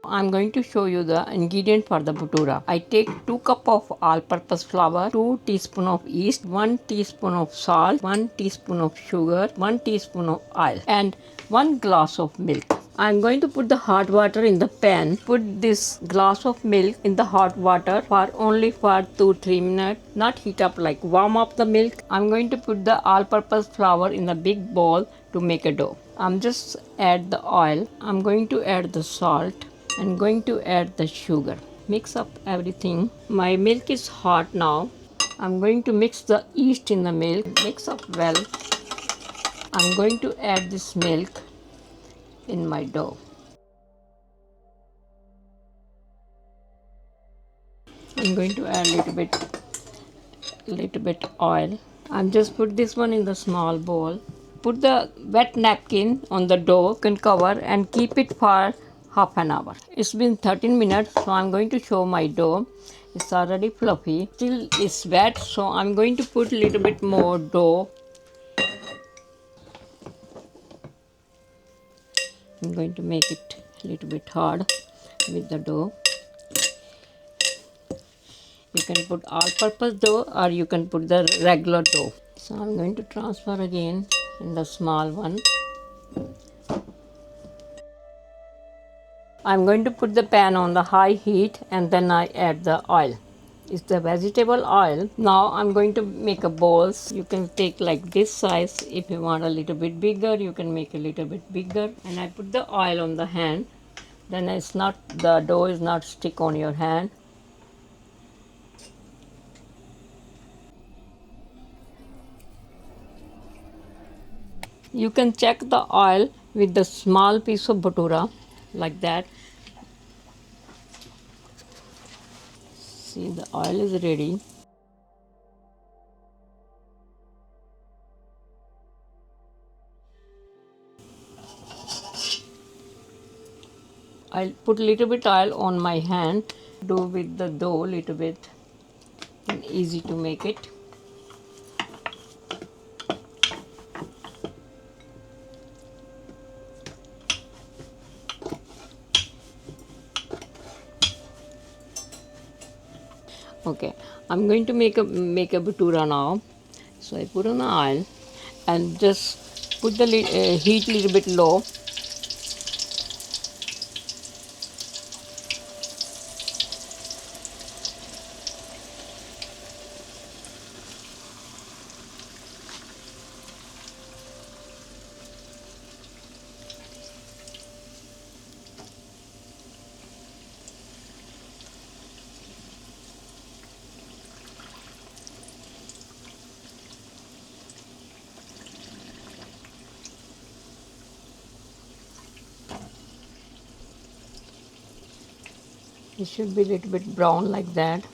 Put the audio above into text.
I'm going to show you the ingredient for the bhatura. I take 2 cup of all-purpose flour, 2 teaspoon of yeast, 1 teaspoon of salt, 1 teaspoon of sugar, 1 teaspoon of oil, and 1 glass of milk. I'm going to put the hot water in the pan. Put this glass of milk in the hot water for only for 2-3 minutes. Not heat up, like warm up the milk. I'm going to put the all-purpose flour in a big bowl to make a dough. I'm just add the oil. I'm going to add the salt. I'm going to add the sugar. Mix up everything. My milk is hot now. I'm going to mix the yeast in the milk. Mix up well. I'm going to add this milk in my dough. I'm going to add little bit oil. I'm just put this one in the small bowl. Put the wet napkin on the dough, can cover and keep it for half an hour. It's been 13 minutes, so I'm going to show my dough. It's already fluffy. Still it's wet, so I'm going to put a little bit more dough. I'm going to make it a little bit hard with the dough. You can put all-purpose dough or you can put the regular dough. So I'm going to transfer again in the small one. I'm going to put the pan on the high heat and then I add the oil. It's the vegetable oil. Now I'm going to make a balls. You can take like this size. If you want a little bit bigger, you can make a little bit bigger. And I put the oil on the hand. Then the dough is not stick on your hand. You can check the oil with the small piece of bhatura like that. See, the oil is ready. I'll put little bit oil on my hand. Do with the dough little bit. And easy to make it. Okay, I'm going to make a bhatura now. So I put on the oil and just put the heat little bit low. It should be a little bit brown like that.